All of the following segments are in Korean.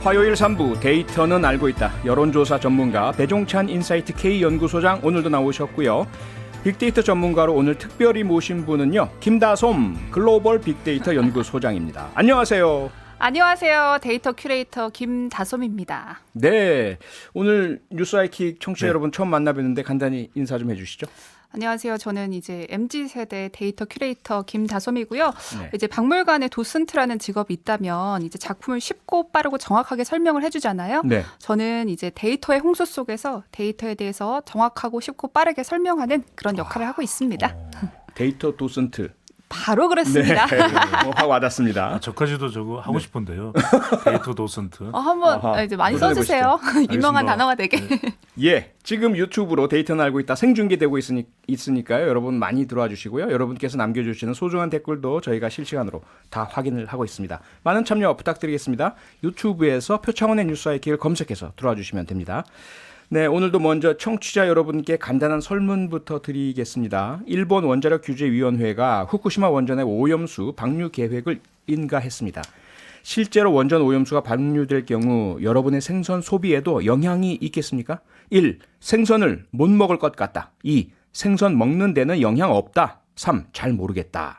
화요일 3부 데이터는 알고 있다. 여론조사 전문가 배종찬 인사이트 K연구소장 오늘도 나오셨고요. 빅데이터 전문가로 오늘 특별히 모신 분은요. 김다솜 글로벌 빅데이터 연구소장입니다. 안녕하세요. 안녕하세요. 데이터 큐레이터 김다솜입니다. 네, 오늘 뉴스아이킥 청취자 여러분 처음 만나뵙는데 간단히 인사 좀 해주시죠. 안녕하세요. 저는 이제 MZ세대 데이터 큐레이터 김다솜이고요. 네. 이제 박물관에 도슨트라는 직업이 있다면 이제 작품을 쉽고 빠르고 정확하게 설명을 해주잖아요. 네. 저는 이제 데이터의 홍수 속에서 데이터에 대해서 정확하고 쉽고 빠르게 설명하는 그런 역할을 하고 있습니다. 데이터 도슨트. 바로 그렇습니다. 네, 확 와닿습니다. 저까지도 저거 하고 싶은데요. 데이터 도슨트. 한번 이제 많이 써주세요. 유명한 알겠습니다. 단어가 되게. 예, 지금 유튜브로 데이터는 알고 있다 생중계되고 있으니까요. 여러분 많이 들어와 주시고요. 여러분께서 남겨주시는 소중한 댓글도 저희가 실시간으로 다 확인을 하고 있습니다. 많은 참여 부탁드리겠습니다. 유튜브에서 표창원의 뉴스아이킥을 검색해서 들어와 주시면 됩니다. 네, 오늘도 먼저 청취자 여러분께 간단한 설문부터 드리겠습니다. 일본 원자력 규제위원회가 후쿠시마 원전의 오염수 방류 계획을 인가했습니다. 실제로 원전 오염수가 방류될 경우 여러분의 생선 소비에도 영향이 있겠습니까? 1. 생선을 못 먹을 것 같다. 2. 생선 먹는 데는 영향 없다. 3. 잘 모르겠다.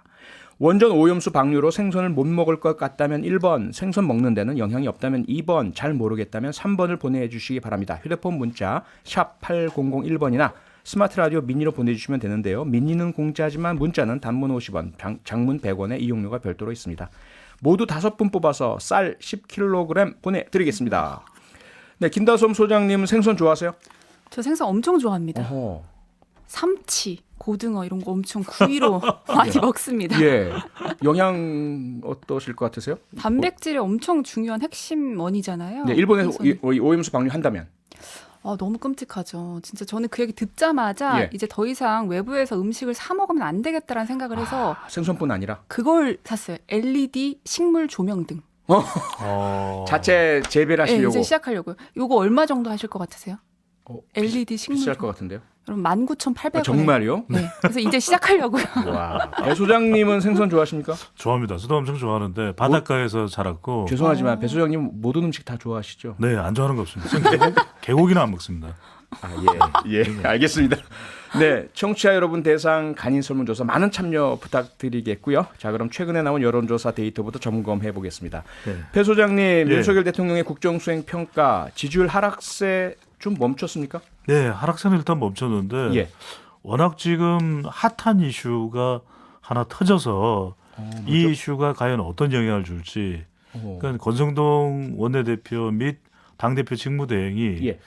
원전 오염수 방류로 생선을 못 먹을 것 같다면 1번, 생선 먹는 데는 영향이 없다면 2번, 잘 모르겠다면 3번을 보내주시기 바랍니다. 휴대폰 문자 샵 8001번이나 스마트 라디오 미니로 보내주시면 되는데요. 미니는 공짜지만 문자는 단문 50원, 장문 100원의 이용료가 별도로 있습니다. 모두 5분 뽑아서 쌀 10kg 보내드리겠습니다. 네, 김다솜 소장님 생선 좋아하세요? 저 생선 엄청 좋아합니다. 어허. 삼치, 고등어 이런 거 엄청 구이로 많이 먹습니다. 예, 영양 어떠실 것 같으세요? 단백질이 엄청 중요한 핵심 원이잖아요. 네, 일본에서 생선은. 오염수 방류한다면? 너무 끔찍하죠. 진짜 저는 그 얘기 듣자마자 예. 이제 더 이상 외부에서 음식을 사 먹으면 안 되겠다라는 생각을 해서 생선뿐 아니라 그걸 샀어요. LED 식물 조명 등. 자체 재배를 네, 하시려고. 이제 시작하려고요. 요거 얼마 정도 하실 것 같으세요? LED 식물 비쌀 조명. 것 같은데요? 여러분 19,800원. 정말요? 네. 그래서 이제 시작하려고요. 와. 배 소장님은 생선 좋아하십니까? 좋아합니다. 저도 엄청 좋아하는데 바닷가에서 자랐고. 죄송하지만 배 소장님 모든 음식 다 좋아하시죠? 네, 안 좋아하는 거 없습니다. 저는 개고기는 안 먹습니다. 예, 알겠습니다. 네, 청취자 여러분 대상 간인 설문조사 많은 참여 부탁드리겠고요. 자, 그럼 최근에 나온 여론조사 데이터부터 점검해 보겠습니다. 네. 배 소장님, 예. 윤석열 대통령의 국정수행 평가 지지율 하락세 좀 멈췄습니까? 네, 하락세는 일단 멈췄는데 예. 워낙 지금 핫한 이슈가 하나 터져서 이 이슈가 과연 어떤 영향을 줄지. 그러니까 권성동 원내대표 및 당대표 직무대행이 예.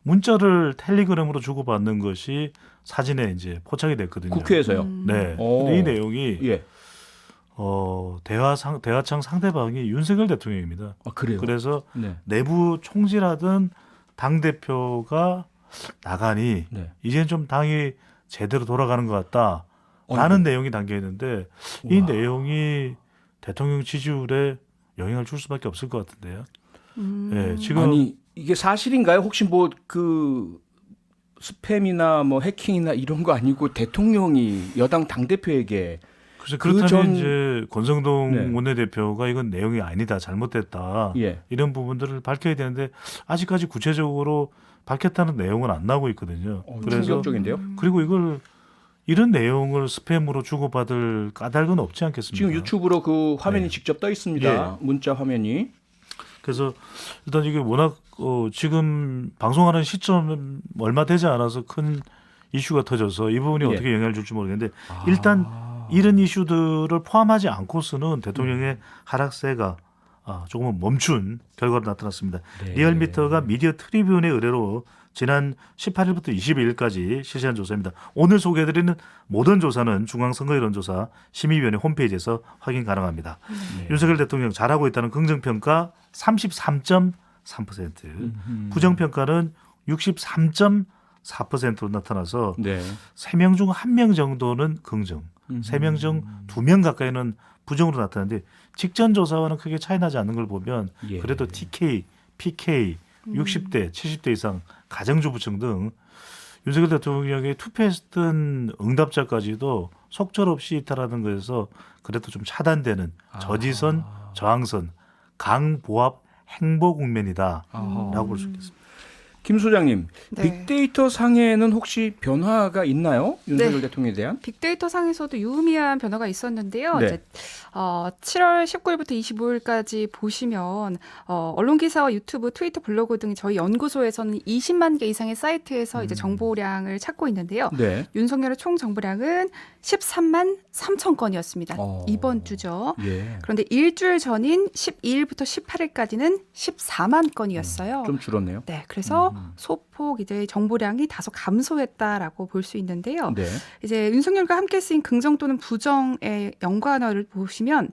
문자를 텔레그램으로 주고받는 것이 사진에 이제 포착이 됐거든요. 국회에서요. 네. 오. 근데 이 내용이 예. 대화창 상대방이 윤석열 대통령입니다. 아, 그래요? 그래서 네. 내부 총질하던 당 대표가 나가니 네. 이제는 좀 당이 제대로 돌아가는 것 같다라는 내용이 담겨 있는데 이 내용이 대통령 지지율에 영향을 줄 수밖에 없을 것 같은데요. 네, 지금 아니 이게 사실인가요? 혹시 뭐 그 스팸이나 뭐 해킹이나 이런 거 아니고 대통령이 여당 당 대표에게 그래서 그렇다면 전- 이제 권성동 네. 원내대표가 이건 내용이 아니다, 잘못됐다 예. 이런 부분들을 밝혀야 되는데 아직까지 구체적으로 밝혔다는 내용은 안 나오고 있거든요. 그래서 충격적인데요. 그리고 이런 내용을 스팸으로 주고받을 까닭은 없지 않겠습니까? 지금 유튜브로 그 화면이 네. 직접 떠 있습니다. 문자 화면이. 그래서 일단 이게 워낙 지금 방송하는 시점 얼마 되지 않아서 큰 이슈가 터져서 이 부분이 예. 어떻게 영향을 줄지 모르겠는데 일단 이런 이슈들을 포함하지 않고서는 대통령의 하락세가 조금은 멈춘 결과로 나타났습니다. 네. 리얼미터가 미디어 트리뷴의 의뢰로 지난 18일부터 22일까지 실시한 조사입니다. 오늘 소개해드리는 모든 조사는 중앙선거여론조사 심의위원회 홈페이지에서 확인 가능합니다. 윤석열 대통령 잘하고 있다는 긍정평가 33.3%, 부정평가는 63.4%로 나타나서 네. 3명 중 1명 정도는 긍정, 3명 중 2명 가까이는 부정으로 나타나는데 직전 조사와는 크게 차이 나지 않는 걸 보면 예. 그래도 TK, PK 60대, 70대 이상 가정주부층 등 윤석열 대통령에게 투표했던 응답자까지도 속절없이 이탈하는 것에서 그래도 좀 차단되는 저지선, 저항선, 강보합 행보 국면이다라고 아하. 볼 수 있겠습니다. 김 소장님, 네. 빅데이터 상에는 혹시 변화가 있나요? 윤석열 대통령에 대한? 빅데이터 상에서도 유의미한 변화가 있었는데요. 네. 이제 7월 19일부터 25일까지 보시면 언론 기사와 유튜브, 트위터, 블로그 등 저희 연구소에서는 20만 개 이상의 사이트에서 이제 정보량을 찾고 있는데요. 네. 윤석열의 총 정보량은 13만 3천 건이었습니다. 이번 주죠. 예. 그런데 일주일 전인 12일부터 18일까지는 14만 건이었어요. 좀 줄었네요. 네, 그래서 소폭 이제 정보량이 다소 감소했다라고 볼 수 있는데요. 네. 이제 윤석열과 함께 쓰인 긍정 또는 부정의 연관어를 보시면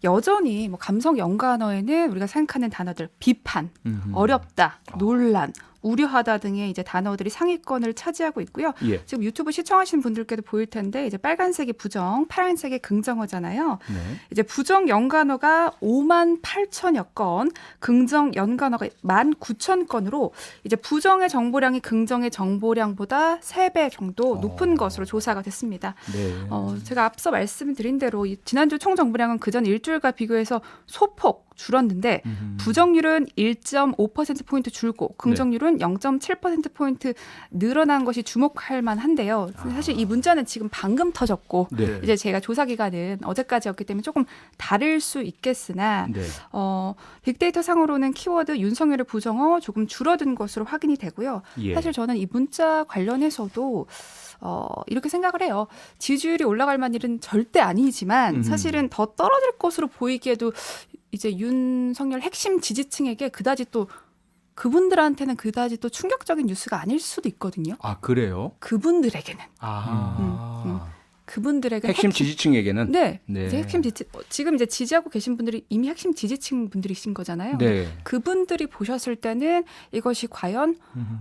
여전히 뭐 감성 연관어에는 우리가 생각하는 단어들 비판, 어렵다, 논란, 우려하다 등의 이제 단어들이 상위권을 차지하고 있고요. 예. 지금 유튜브 시청하시는 분들께도 보일 텐데 이제 빨간색이 부정, 파란색이 긍정어잖아요. 네. 이제 부정 연관어가 5만 8천여 건, 긍정 연관어가 1만 9천 건으로 이제 부정의 정보량이 긍정의 정보량보다 3배 정도 높은 것으로 조사가 됐습니다. 네. 제가 앞서 말씀드린 대로 지난주 총 정보량은 그전 일주일과 비교해서 소폭 줄었는데 부정률은 1.5%포인트 줄고 긍정률은 0.7%포인트 늘어난 것이 주목할 만한데요. 사실 이 문자는 지금 방금 터졌고 네. 이제 제가 조사 기간은 어제까지였기 때문에 조금 다를 수 있겠으나 네. 빅데이터 상으로는 키워드 윤석열의 부정어 조금 줄어든 것으로 확인이 되고요. 예. 사실 저는 이 문자 관련해서도 이렇게 생각을 해요. 지지율이 올라갈 만한 일은 절대 아니지만 사실은 더 떨어질 것으로 보이기에도 이제 윤석열 핵심 지지층에게 그다지 또 그분들한테는 그다지 또 충격적인 뉴스가 아닐 수도 있거든요. 아, 그래요? 그분들에게는. 아. 그분들에게 핵심 지지층에게는 네. 네. 이제 핵심 지금 이제 지지하고 계신 분들이 이미 핵심 지지층 분들이신 거잖아요. 네. 그분들이 보셨을 때는 이것이 과연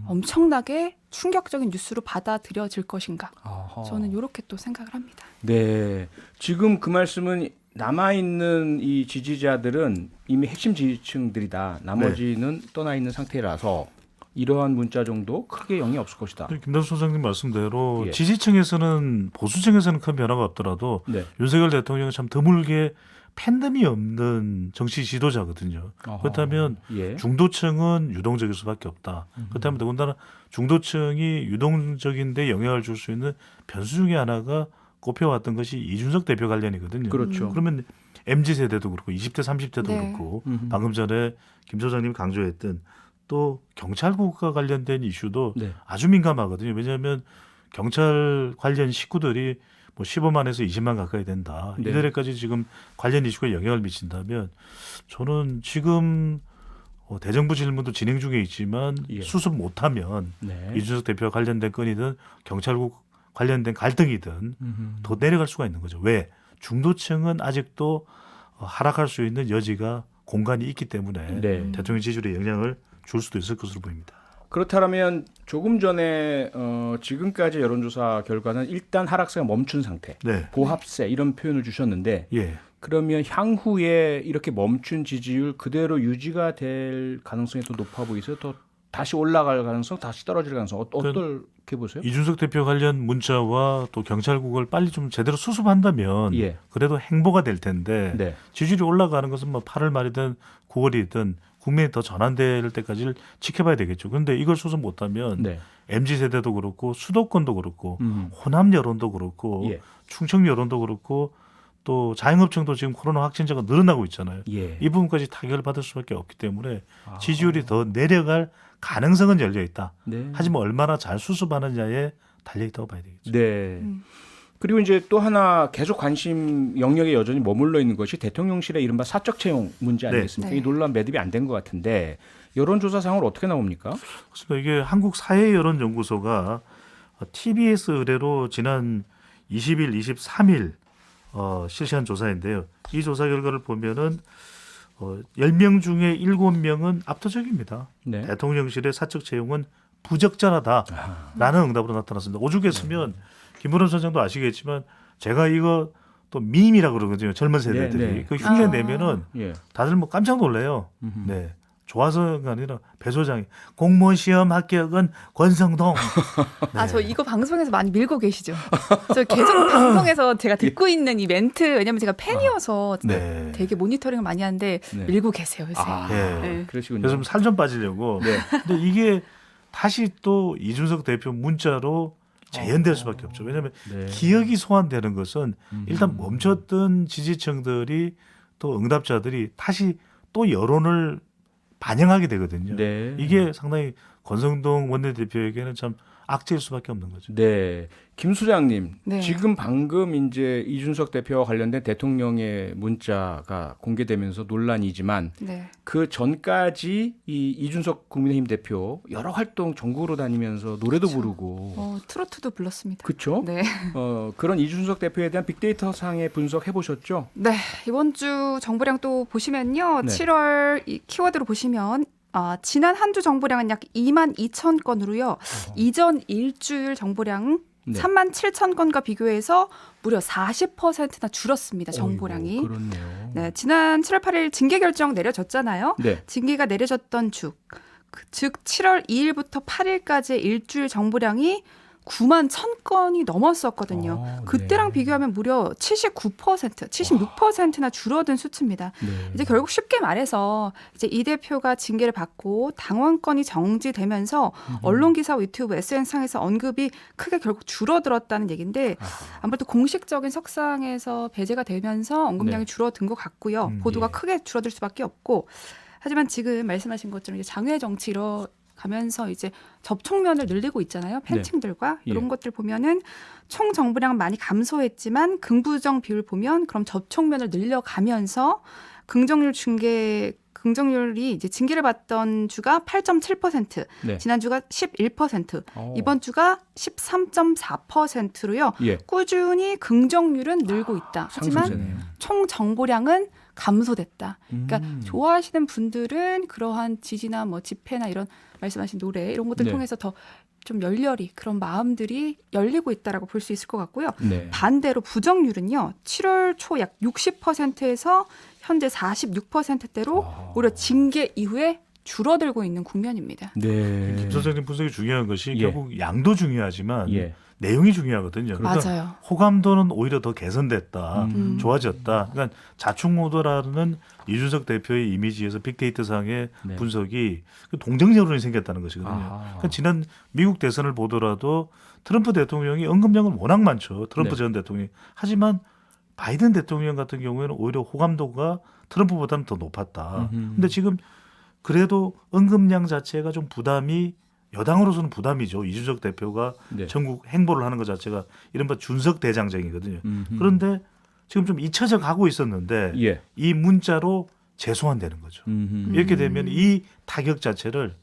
엄청나게 충격적인 뉴스로 받아들여질 것인가? 아하. 저는 이렇게 또 생각을 합니다. 네. 지금 그 말씀은 남아있는 이 지지자들은 이미 핵심 지지층들이다. 나머지는 떠나 있는 상태라서 이러한 문자 정도 크게 영향이 없을 것이다. 김단수 소장님 말씀대로 예. 지지층에서는 보수층에서는 큰 변화가 없더라도 네. 윤석열 대통령은 참 드물게 팬덤이 없는 정치 지도자거든요. 아하. 그렇다면 예. 중도층은 유동적일 수밖에 없다. 그렇다면 더군다나 중도층이 유동적인데 영향을 줄 수 있는 변수 중에 하나가 꼽혀왔던 것이 이준석 대표 관련이거든요. 그렇죠. 그러면 MZ세대도 그렇고 20대 30대도 네. 그렇고 방금 전에 김 소장님이 강조했던 또 경찰국과 관련된 이슈도 네. 아주 민감하거든요. 왜냐하면 경찰 관련 식구들이 뭐 15만에서 20만 가까이 된다. 네. 이들에까지 지금 관련 이슈가 영향을 미친다면 저는 지금 대정부 질문도 진행 중에 있지만 예. 수습 못하면 네. 이준석 대표와 관련된 건이든 경찰국 관련된 갈등이든 더 내려갈 수가 있는 거죠. 왜? 중도층은 아직도 하락할 수 있는 여지가 공간이 있기 때문에 네. 대통령 지지율에 영향을 줄 수도 있을 것으로 보입니다. 그렇다면 조금 전에 지금까지 여론조사 결과는 일단 하락세가 멈춘 상태, 네. 보합세 이런 표현을 주셨는데 예. 그러면 향후에 이렇게 멈춘 지지율 그대로 유지가 될 가능성이 더 높아 보이세요? 더 다시 올라갈 가능성, 다시 떨어질 가능성 어떻게 보세요? 이준석 대표 관련 문자와 또 경찰국을 빨리 좀 제대로 수습한다면 예. 그래도 행보가 될 텐데 네. 지지율이 올라가는 것은 뭐 8월 말이든 9월이든 국민이 더 전환될 때까지를 지켜봐야 되겠죠. 그런데 이걸 수습 못하면 네. MZ세대도 그렇고 수도권도 그렇고 호남 여론도 그렇고 예. 충청 여론도 그렇고 또 자영업층도 지금 코로나 확진자가 늘어나고 있잖아요. 예. 이 부분까지 타격을 받을 수밖에 없기 때문에 지지율이 더 내려갈 가능성은 열려 있다. 네. 하지만 얼마나 잘 수습하느냐에 달려 있다고 봐야 되겠죠. 네. 그리고 이제 또 하나 계속 관심 영역에 여전히 머물러 있는 것이 대통령실의 이른바 사적 채용 문제 아니겠습니까? 네. 이 논란 매듭이 안 된 것 같은데 여론조사상으로 어떻게 나옵니까? 그래서 이게 한국 사회여론연구소가 TBS 의뢰로 지난 20일, 23일 실시한 조사인데요. 이 조사 결과를 보면은 10명 중에 7명은 압도적입니다. 네. 대통령실의 사적 채용은 부적절하다라는 응답으로 나타났습니다. 오죽했으면 김부겸 선생도 아시겠지만 제가 이거 또 밈이라 그러거든요. 젊은 세대들이 네, 네. 그 흉내 내면은 예. 다들 뭐 깜짝 놀래요. 네, 좋아서가 아니라 배 소장이 공무원 시험 합격은 권성동. 아, 저 이거 방송에서 많이 밀고 계시죠? 저 계속 방송에서 제가 듣고 있는 이 멘트, 왜냐면 제가 팬이어서 네. 되게 모니터링을 많이 하는데 네. 밀고 계세요, 요새. 아, 예. 네. 그러시군요. 그래서 살 좀 빠지려고. 네. 근데 이게 다시 또 이준석 대표 문자로 재현될 수밖에 없죠. 왜냐하면 네. 기억이 소환되는 것은 일단 멈췄던 지지층들이 또 응답자들이 다시 또 여론을 반영하게 되거든요. 네. 이게 상당히 권성동 원내대표에게는 참 악재일 수밖에 없는 거죠. 네. 김 소장님, 네. 지금 방금 이제 이준석 대표와 관련된 대통령의 문자가 공개되면서 논란이지만 네. 그 전까지 이 이준석 국민의힘 대표 여러 활동 전국으로 다니면서 노래도 그렇죠. 부르고 트로트도 불렀습니다. 그렇죠? 네. 그런 이준석 대표에 대한 빅데이터 상의 분석 해보셨죠? 네. 이번 주 정보량 또 보시면요. 네. 7월 이 키워드로 보시면 지난 한 주 정보량은 약 2만 2천 건으로요. 이전 일주일 정보량 네. 3만 7천 건과 비교해서 무려 40%나 줄었습니다. 정보량이. 어이구, 그렇네요. 네, 지난 7월 8일 징계 결정 내려졌잖아요. 네. 징계가 내려졌던 즉 7월 2일부터 8일까지의 일주일 정보량이 9만 1,000건이 넘었었거든요. 그때랑 네. 비교하면 무려 79%, 76%나 줄어든 수치입니다. 네. 이제 결국 쉽게 말해서 이제 이 대표가 징계를 받고 당원권이 정지되면서 언론 기사와 유튜브, SNS상에서 언급이 크게 결국 줄어들었다는 얘기인데 아무래도 공식적인 석상에서 배제가 되면서 언급량이 네. 줄어든 것 같고요. 보도가 예. 크게 줄어들 수밖에 없고 하지만 지금 말씀하신 것처럼 이제 장외 정치로 가면서 이제 접촉면을 늘리고 있잖아요. 팬층들과 예. 이런 것들 보면은 총 정보량은 많이 감소했지만 긍부정 비율 보면 그럼 접촉면을 늘려가면서 긍정률이 이제 징계를 받던 주가 8.7%, 네. 지난 주가 11%, 어. 이번 주가 13.4%로요. 예. 꾸준히 긍정률은 늘고 있다. 하지만 상승세네요. 총 정보량은 감소됐다. 그러니까 음. 좋아하시는 분들은 그러한 지지나 뭐 집회나 이런 말씀하신 노래 이런 것들 네. 통해서 더 좀 열렬히 그런 마음들이 열리고 있다라고 볼 수 있을 것 같고요. 네. 반대로 부정률은요. 7월 초 약 60%에서 현재 46%대로 오히려 징계 이후에 줄어들고 있는 국면입니다. 네. 김 소장님 분석이 중요한 것이 예. 결국 양도 중요하지만 예. 내용이 중요하거든요. 그러니까 맞아요. 호감도는 오히려 더 개선됐다, 음. 좋아졌다. 그러니까 자충우도라는 이준석 대표의 이미지에서 빅데이터상의 네. 분석이 동정 여론이 생겼다는 것이거든요. 아하. 그러니까 지난 미국 대선을 보더라도 트럼프 대통령이 언급량은 워낙 많죠. 트럼프 네. 전 대통령이. 하지만 바이든 대통령 같은 경우에는 오히려 호감도가 트럼프보다는 더 높았다. 근데 지금 그래도 언급량 자체가 좀 부담이 여당으로서는 부담이죠. 이준석 대표가 네. 전국 행보를 하는 것 자체가 이른바 준석 대장정이거든요. 음흠. 그런데 지금 좀 잊혀져 가고 있었는데 예. 이 문자로 재소환되는 거죠. 음흠. 이렇게 되면 이 타격 자체를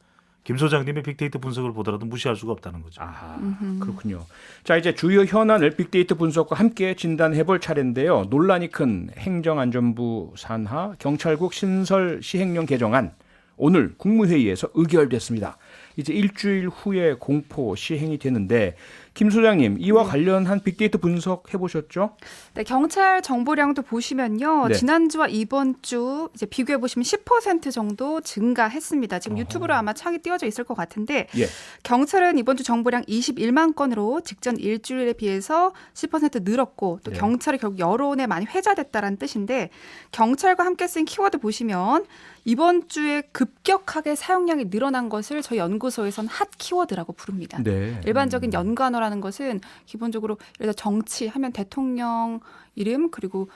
김 소장님의 빅데이터 분석을 보더라도 무시할 수가 없다는 거죠. 아, 그렇군요. 자, 이제 주요 현안을 빅데이터 분석과 함께 진단해 볼 차례인데요. 논란이 큰 행정안전부 산하 경찰국 신설 시행령 개정안 오늘 국무회의에서 의결됐습니다. 이제 일주일 후에 공포 시행이 되는데 김 소장님 이와 관련한 빅데이터 분석 해보셨죠? 네, 경찰 정보량도 보시면요. 네. 지난주와 이번 주 이제 비교해 보시면 10% 정도 증가했습니다. 지금 유튜브로 아마 창이 띄워져 있을 것 같은데 예. 경찰은 이번 주 정보량 21만 건으로 직전 일주일에 비해서 10% 늘었고 또 네. 경찰이 결국 여론에 많이 회자됐다라는 뜻인데 경찰과 함께 쓴 키워드 보시면 이번 주에 급격하게 사용량이 늘어난 것을 저희 연구소에서는 핫 키워드라고 부릅니다. 네. 일반적인 연관어라는 것은 기본적으로 예를 들어 정치하면 대통령 이름 그리고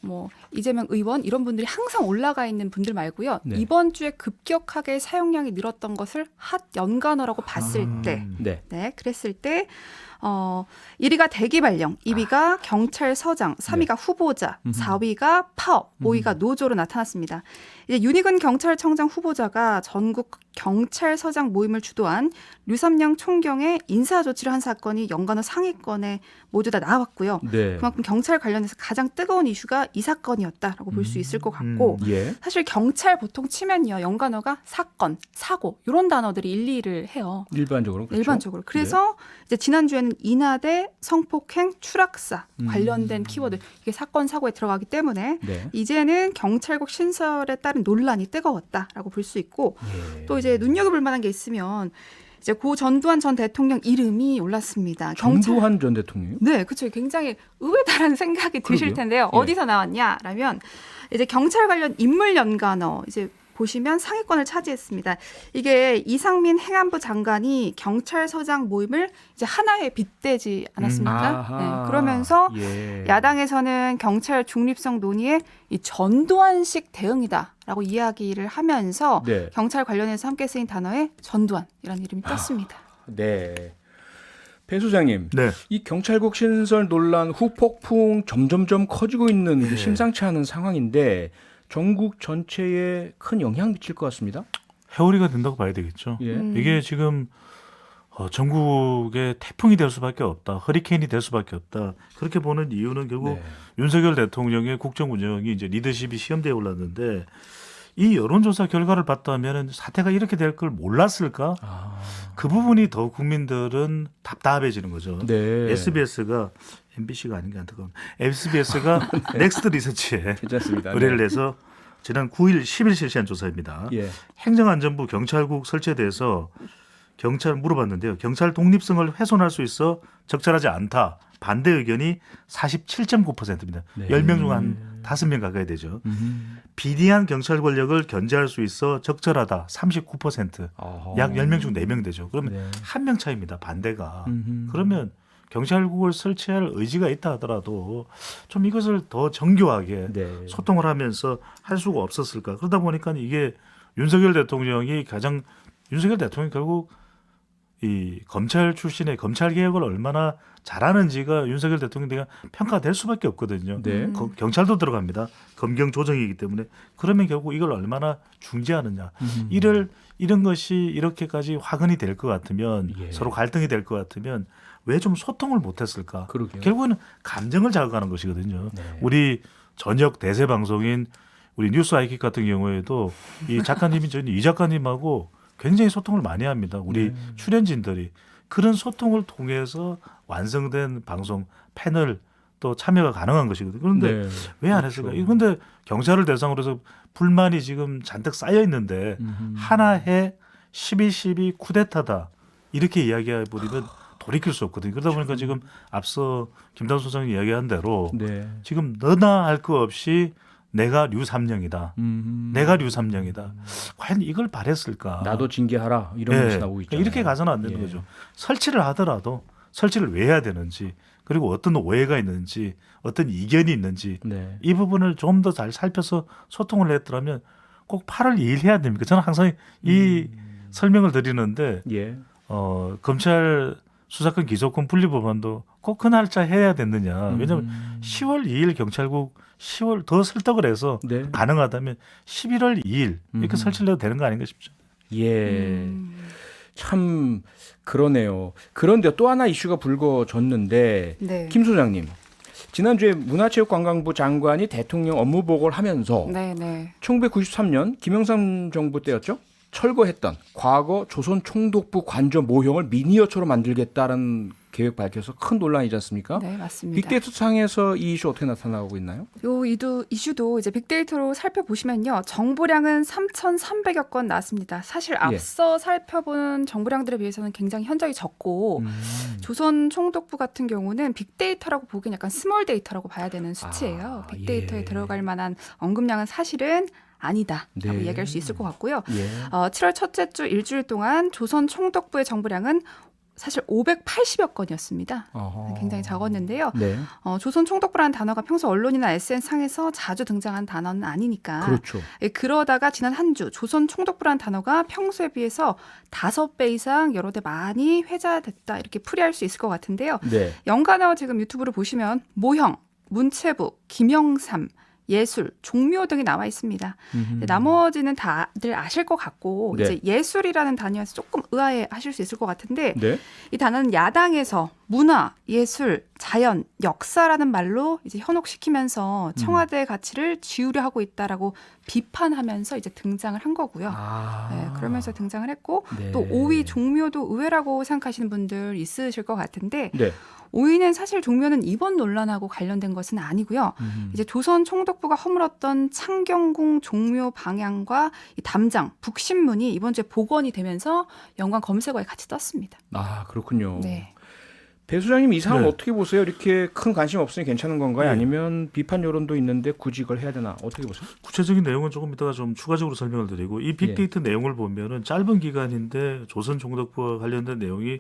뭐 이재명 의원 이런 분들이 항상 올라가 있는 분들 말고요. 네. 이번 주에 급격하게 사용량이 늘었던 것을 핫 연관어라고 봤을 때, 네. 네, 그랬을 때 1위가 대기발령, 2위가 경찰서장, 3위가 후보자, 4위가 파업, 5위가 노조로 나타났습니다. 이제 윤희근 경찰청장 후보자가 전국 경찰서장 모임을 주도한 류삼양 총경의 인사조치를 한 사건이 연관어 상위권에 모두 다 나왔고요. 네. 그만큼 경찰 관련해서 가장 뜨거운 이슈가 이 사건이었다라고 볼 수 있을 것 같고 예. 사실 경찰 보통 치면요. 연관어가 사건, 사고 이런 단어들이 1, 2를 해요. 일반적으로 그렇죠? 일반적으로. 그래서 이제 지난주에는 인하대 성폭행 추락사 관련된 키워드 이게 사건 사고에 들어가기 때문에 네. 이제는 경찰국 신설에 따른 논란이 뜨거웠다라고 볼 수 있고 예. 또 이제 눈여겨볼 만한 게 있으면 이제 고 전두환 전 대통령 이름이 올랐습니다. 전두환 전 대통령이요? 네, 그렇죠. 굉장히 의외다라는 생각이 드실 그러게요. 텐데요. 예. 어디서 나왔냐라면 이제 경찰 관련 인물 연관어 이제 보시면 상위권을 차지했습니다. 이게 이상민 행안부 장관이 경찰서장 모임을 이제 하나에 빗대지 않았습니까? 아하. 네, 그러면서 예. 야당에서는 경찰 중립성 논의에 이 전두환식 대응이다라고 이야기를 하면서 네. 경찰 관련해서 함께 쓰인 단어에 전두환이라는 이름이 떴습니다. 네. 배 소장님, 네. 이 경찰국 신설 논란 후폭풍 점점점 커지고 있는 네. 심상치 않은 상황인데 전국 전체에 큰 영향 미칠 것 같습니다. 회오리가 된다고 봐야 되겠죠. 예. 이게 지금 전국의 태풍이 될 수밖에 없다. 허리케인이 될 수밖에 없다. 그렇게 보는 이유는 결국 네. 윤석열 대통령의 국정 운영이 이제 리더십이 시험대에 올랐는데 이 여론조사 결과를 봤다면 사태가 이렇게 될 걸 몰랐을까? 아. 그 부분이 더 국민들은 답답해지는 거죠. 네. SBS가 MBC가 아닌 게 안타까운. SBS가 넥스트 리서치에 괜찮습니다. 의뢰를 해서 지난 9일 10일 실시한 조사입니다. 예. 행정안전부 경찰국 설치에 대해서 경찰 물어봤는데요. 경찰 독립성을 훼손할 수 있어 적절하지 않다. 반대 의견이 47.9%입니다. 네. 10명 중 한 5명 가까이 되죠. 음. 비대한 경찰 권력을 견제할 수 있어 적절하다. 39%. 아하. 약 10명 중 4명 되죠. 그러면 네. 한 명 차이입니다. 반대가. 음흠. 그러면 경찰국을 설치할 의지가 있다 하더라도 좀 이것을 더 정교하게 네. 소통을 하면서 할 수가 없었을까. 그러다 보니까 이게 윤석열 대통령이 결국 이 검찰 출신의 검찰 개혁을 얼마나 잘하는지가 윤석열 대통령이 평가될 수밖에 없거든요. 네. 경찰도 들어갑니다. 검경 조정이기 때문에 그러면 결국 이걸 얼마나 중재하느냐. 이런 것이 이렇게까지 화근이 될 것 같으면 예. 서로 갈등이 될 것 같으면 왜 좀 소통을 못했을까? 그러게요. 결국은 감정을 자극하는 것이거든요. 네. 우리 전역 대세 방송인 우리 뉴스 아이킥 같은 경우에도 이 작가님이 저희 이 작가님하고 굉장히 소통을 많이 합니다. 우리 네. 출연진들이 그런 소통을 통해서 완성된 방송 패널 또 참여가 가능한 것이거든요. 그런데 네. 왜 안 했을까? 그런데 경찰을 대상으로 해서 불만이 지금 잔뜩 쌓여 있는데 하나에 12.12 쿠데타다 이렇게 이야기해 버리면 돌이킬 수 없거든요. 그러다 보니까 지금 앞서 김단수 소장이 이야기한 대로 네. 지금 너나 할 거 없이 내가 류삼령이다. 내가 류삼령이다. 과연 이걸 바랬을까? 나도 징계하라 이런 것이 나오고 있잖아요. 이렇게 가서는 안 되는 예. 거죠. 설치를 하더라도 설치를 왜 해야 되는지 그리고 어떤 오해가 있는지 어떤 이견이 있는지 네. 이 부분을 좀 더 잘 살펴서 소통을 했더라면 꼭 8월 2일 해야 됩니까? 저는 항상 이 설명을 드리는데 예. 검찰 수사권 기소권 분리법안도 꼭 그 날짜 해야 됐느냐. 왜냐하면 10월 2일 경찰국 10월 더 설득을 해서 네. 가능하다면 11월 2일 이렇게 설치를 해도 되는 거 아닌가 싶죠. 예. 참 그러네요. 그런데 또 하나 이슈가 불거졌는데 네. 김 소장님. 지난주에 문화체육관광부 장관이 대통령 업무 보고를 하면서 네, 네. 1993년 김영삼 정부 때였죠. 철거했던 과거 조선 총독부 관저 모형을 미니어처로 만들겠다는 계획 밝혀서 큰 논란이지 않습니까? 네, 맞습니다. 빅데이터 상에서 이 이슈 어떻게 나타나고 있나요? 요 이슈도 이제 빅데이터로 살펴보시면요. 정보량은 3,300여 건 나왔습니다. 사실 앞서 살펴본 정보량들에 비해서는 굉장히 현저히 적고 조선 총독부 같은 경우는 빅데이터라고 보기엔 약간 스몰 데이터라고 봐야 되는 수치예요. 빅데이터에 예. 들어갈 만한 언급량은 사실은 아니다라고 네. 이야기할 수 있을 것 같고요. 예. 7월 첫째 주 일주일 동안 조선 총독부의 정보량은 사실 580여 건이었습니다. 어허. 굉장히 적었는데요. 네. 조선 총독부라는 단어가 평소 언론이나 SNS상에서 자주 등장한 단어는 아니니까. 그렇죠. 그러다가 지난 한 주 조선 총독부라는 단어가 평소에 비해서 5배 이상 여러 대 많이 회자됐다 이렇게 풀이할 수 있을 것 같은데요. 네. 연관어 지금 유튜브를 보시면 모형, 문체부, 김영삼, 예술, 종묘 등이 나와 있습니다. 나머지는 다들 아실 것 같고 네. 이제 예술이라는 단어에서 조금 의아해하실 수 있을 것 같은데 네. 이 단어는 야당에서 문화, 예술, 자연, 역사라는 말로 이제 현혹시키면서 청와대의 가치를 지우려 하고 있다라고 비판하면서 이제 등장을 한 거고요. 네, 그러면서 등장을 했고 네. 또 5위 종묘도 의외라고 생각하시는 분들 있으실 것 같은데 네. 5위는 사실 종묘는 이번 논란하고 관련된 것은 아니고요. 이제 조선 총독부가 허물었던 창경궁 종묘 방향과 이 담장, 북신문이 이번 주에 복원이 되면서 연관 검색어에 같이 떴습니다. 아, 그렇군요. 네. 배 소장님 이 상황 네. 어떻게 보세요? 이렇게 큰 관심 없으니 괜찮은 건가요? 네. 아니면 비판 여론도 있는데 굳이 이걸 해야 되나? 어떻게 보세요? 구체적인 내용은 조금 이따가 좀 추가적으로 설명을 드리고 이 빅데이터 내용을 보면은 짧은 기간인데 조선 총독부와 관련된 내용이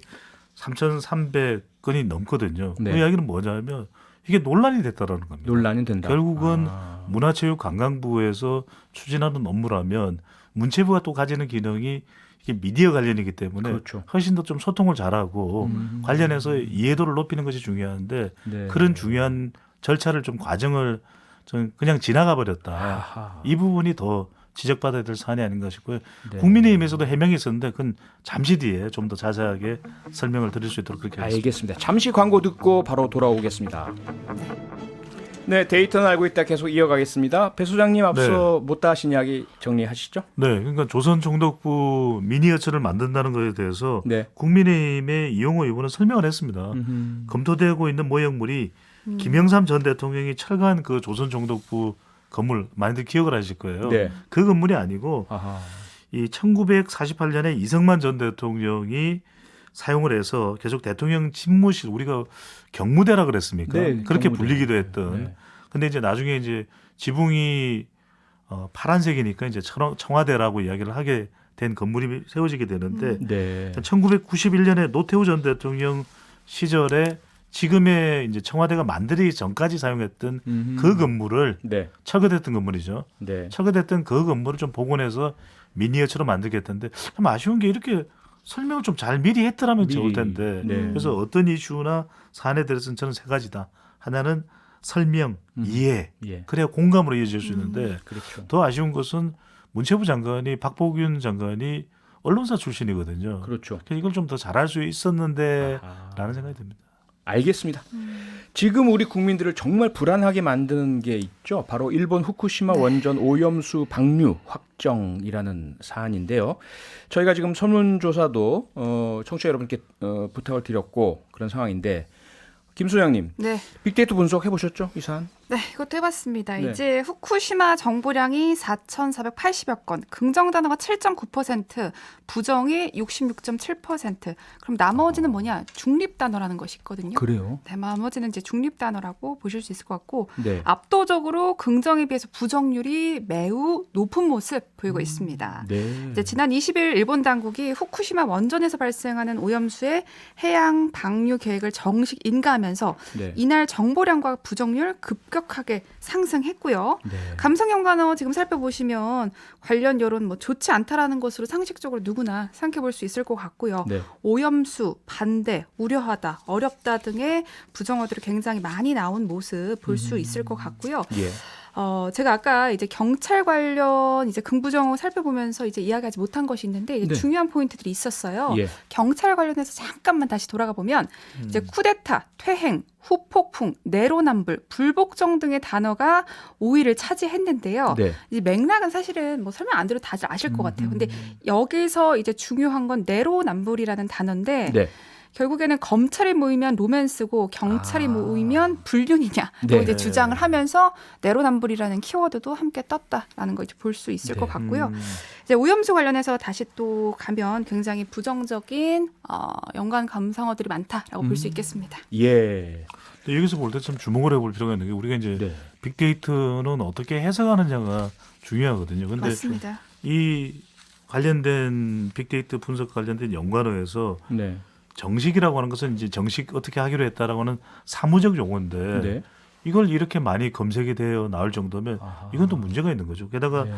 3,300건이 넘거든요. 네. 그 이야기는 뭐냐면 이게 논란이 됐다라는 겁니다. 논란이 된다. 결국은 문화체육관광부에서 추진하는 업무라면 문체부가 또 가지는 기능이 이게 미디어 관련이기 때문에 그렇죠. 훨씬 더 좀 소통을 잘하고 관련해서 이해도를 높이는 것이 중요한데 네. 그런 중요한 절차를 좀 과정을 좀 그냥 지나가 버렸다. 아하. 이 부분이 더 지적받아야 될 사안이 아닌가 싶고요. 네. 국민의힘에서도 해명이 있었는데 그건 잠시 뒤에 좀 더 자세하게 설명을 드릴 수 있도록 그렇게 하겠습니다. 알겠습니다. 잠시 광고 듣고 바로 돌아오겠습니다. 네, 데이터는 알고 있다 계속 이어가겠습니다. 배 소장님 앞서 못다 하신 이야기 정리하시죠? 네, 그러니까 조선 총독부 미니어처를 만든다는 것에 대해서 네. 국민의힘의 이용호 의원은 설명을 했습니다. 검토되고 있는 모형물이 김영삼 전 대통령이 철거한 그 조선 총독부 건물 많이들 기억을 하실 거예요. 네. 그 건물이 아니고 아하. 이 1948년에 이승만 전 대통령이 사용을 해서 계속 대통령 집무실 우리가 경무대라 그랬습니까? 네, 그렇게 경무대. 불리기도 했던. 네. 근데 이제 나중에 이제 지붕이 파란색이니까 이제 청와대라고 이야기를 하게 된 건물이 세워지게 되는데 네. 1991년에 노태우 전 대통령 시절에 지금의 이제 청와대가 만들기 전까지 사용했던 그 건물을 네. 철거됐던 건물이죠. 네. 철거됐던 그 건물을 좀 복원해서 미니어처로 만들겠다는데 좀 아쉬운 게 이렇게 설명을 좀 잘 미리 했더라면 미리. 좋을 텐데 네. 그래서 어떤 이슈나 사안에 대해서는 저는 세 가지다. 하나는 설명, 이해, 예. 그래야 공감으로 이어질 수 있는데 그렇죠. 더 아쉬운 것은 문체부 장관이 박보균 장관이 언론사 출신이거든요. 그렇죠. 그래서 이걸 좀 더 잘할 수 있었는데라는 아하. 생각이 듭니다. 알겠습니다. 지금 우리 국민들을 정말 불안하게 만드는 게 있죠. 바로 일본 후쿠시마 원전 오염수 방류 확정이라는 사안인데요. 저희가 지금 설문조사도 청취자 여러분께 부탁을 드렸고 그런 상황인데 김 소장님, 네. 빅데이터 분석해 보셨죠? 이 사안? 네, 이것도 해봤습니다. 네. 이제 후쿠시마 정보량이 4,480여 건, 긍정 단어가 7.9%, 부정이 66.7%. 그럼 나머지는 뭐냐? 중립 단어라는 것이 있거든요. 그래요? 네, 나머지는 이제 중립 단어라고 보실 수 있을 것 같고 네. 압도적으로 긍정에 비해서 부정률이 매우 높은 모습 보이고 있습니다. 네. 이제 지난 20일 일본 당국이 후쿠시마 원전에서 발생하는 오염수의 해양 방류 계획을 정식 인가하면서 네. 이날 정보량과 부정률 급격하게 상승했고요. 네. 감성 연관어 지금 살펴보시면 관련 여론 뭐 좋지 않다라는 것으로 상식적으로 누구나 생각해 볼 수 있을 것 같고요. 네. 오염수, 반대, 우려하다, 어렵다 등의 부정어들이 굉장히 많이 나온 모습 볼 수 있을 것 같고요. 예. 제가 아까 이제 경찰 관련 이제 긍부정어 살펴보면서 이제 이야기하지 못한 것이 있는데 이제 네. 중요한 포인트들이 있었어요. 예. 경찰 관련해서 잠깐만 다시 돌아가 보면 이제 쿠데타, 퇴행, 후폭풍, 내로남불, 불복종 등의 단어가 5위를 차지했는데요. 네. 이 맥락은 사실은 뭐 설명 안 드려도 다들 아실 것 같아요. 근데 여기서 이제 중요한 건 내로남불이라는 단어인데 네. 결국에는 검찰이 모이면 로맨스고 경찰이 모이면 불륜이냐 네. 이제 주장을 하면서 내로남불이라는 키워드도 함께 떴다라는 거 이제 볼 수 있을 것 같고요. 이제 오염수 관련해서 다시 또 가면 굉장히 부정적인 연관 감상어들이 많다라고 볼 수 있겠습니다. 예. 근데 여기서 볼 때 좀 주목을 해볼 필요가 있는 게 우리가 이제 네. 빅데이터는 어떻게 해석하느냐가 중요하거든요. 근데 맞습니다. 이 관련된 빅데이터 분석 관련된 연관어에서 네. 정식이라고 하는 것은 이제 정식 어떻게 하기로 했다라고 하는 사무적 용어인데 네. 이걸 이렇게 많이 검색이 되어 나올 정도면 아하. 이건 또 문제가 있는 거죠. 게다가 네.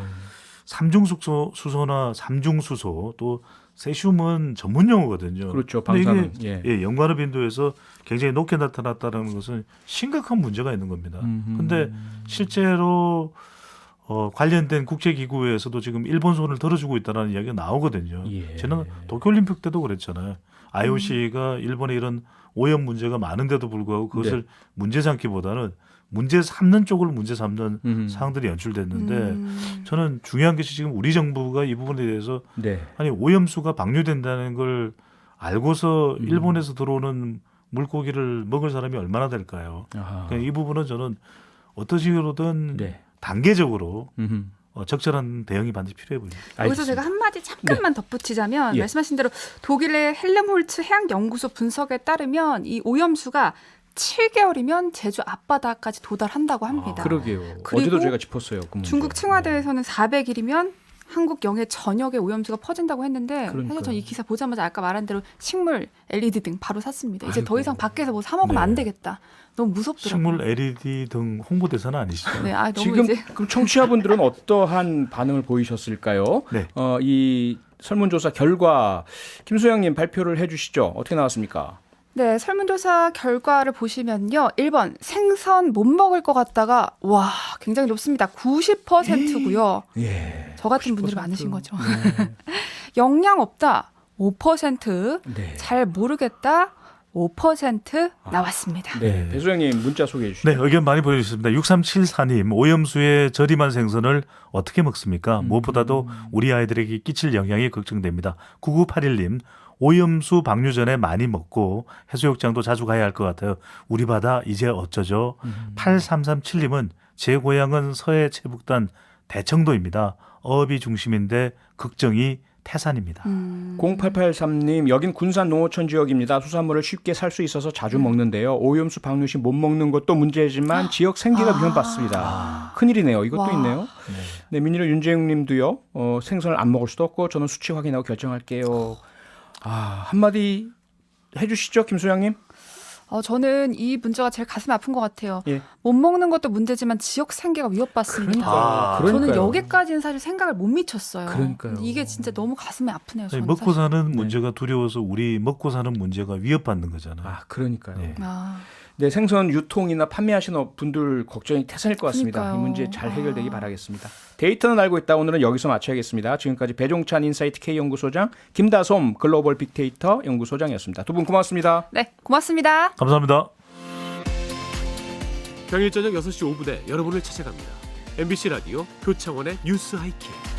삼중수소나 삼중수소 또 세슘은 전문 용어거든요. 그렇죠. 근데 방사능. 이게 연관어 빈도에서 굉장히 높게 나타났다는 것은 심각한 문제가 있는 겁니다. 근데 실제로 관련된 국제기구에서도 지금 일본 손을 들어주고 있다는 이야기가 나오거든요. 예. 저는 도쿄올림픽 때도 그랬잖아요. IOC가 일본에 이런 오염 문제가 많은데도 불구하고 그것을 네. 문제 삼기보다는 문제 삼는 쪽을 문제 삼는 음. 상황들이 연출됐는데 저는 중요한 것이 지금 우리 정부가 이 부분에 대해서 네. 아니 오염수가 방류된다는 걸 알고서 일본에서 들어오는 물고기를 먹을 사람이 얼마나 될까요? 아하. 그러니까 이 부분은 저는 어떤 식으로든 네. 단계적으로 음흠. 적절한 대응이 반드시 필요해 보입니다. 여기서 알겠습니다. 제가 한마디 잠깐만 덧붙이자면 예. 말씀하신 대로 독일의 헬름홀츠 해양연구소 분석에 따르면 이 오염수가 7개월이면 제주 앞바다까지 도달한다고 합니다. 그러게요. 그리고 어제도 저희가 짚었어요. 그 문제. 중국 칭화대에서는 400일이면 한국 영해 전역에 오염수가 퍼진다고 했는데 그러니까요. 사실 저는 이 기사 보자마자 아까 말한 대로 식물 LED 등 바로 샀습니다. 이제 더 아이고. 이상 밖에서 뭐 사 먹으면 네. 안 되겠다. 너무 무섭더라고요. 식물 LED 등 홍보대사는 아니시죠? 네, 너무 지금 이제 그럼 청취자분들은 어떠한 반응을 보이셨을까요? 네. 이 설문조사 결과 김소영님 발표를 해주시죠. 어떻게 나왔습니까? 네, 설문조사 결과를 보시면요. 1번 생선 못 먹을 것 같다가 와 굉장히 높습니다. 90%고요. 예. 저 같은 분들이 많으신 거죠. 네. 영양 없다 5%, 네. 잘 모르겠다 5% 나왔습니다. 네. 배소영님 문자 소개해 주시죠. 네, 의견 많이 보내주셨습니다. 6374님, 오염수의 저렴한 생선을 어떻게 먹습니까? 무엇보다도 우리 아이들에게 끼칠 영향이 걱정됩니다. 9981님, 오염수 방류 전에 많이 먹고 해수욕장도 자주 가야 할 것 같아요. 우리 바다 이제 어쩌죠? 8337님은 제 고향은 서해 체북단 대청도입니다. 어업이 중심인데 걱정이 태산입니다. 0883님 여긴 군산 농어촌 지역입니다. 수산물을 쉽게 살 수 있어서 자주 먹는데요. 오염수 방류 시 못 먹는 것도 문제지만 지역 생계가 위험받습니다. 큰일이네요. 이것도 와. 있네요. 네, 민희로 윤재웅님도요. 생선을 안 먹을 수도 없고 저는 수치 확인하고 결정할게요. 한마디 해주시죠, 김소영님. 저는 이 문제가 제일 가슴이 아픈 것 같아요. 예. 못 먹는 것도 문제지만 지역 생계가 위협받습니다. 그러니까요. 저는 여기까지는 사실 생각을 못 미쳤어요. 그러니까요. 이게 진짜 너무 가슴이 아프네요. 아니, 저는 먹고 사실. 사는 문제가 두려워서 우리 먹고 사는 문제가 위협받는 거잖아요. 그러니까요. 네. 네, 생선 유통이나 판매하시는 분들 걱정이 태산일 것 같습니다. 그러니까요. 이 문제 잘 해결되기 바라겠습니다. 데이터는 알고 있다. 오늘은 여기서 마쳐야겠습니다. 지금까지 배종찬 인사이트 K연구소장, 김다솜 글로벌 빅데이터 연구소장이었습니다. 두 분 고맙습니다. 네, 고맙습니다. 감사합니다. 평일 저녁 6시 5분에 여러분을 찾아갑니다. MBC 라디오 표창원의 뉴스 하이킥.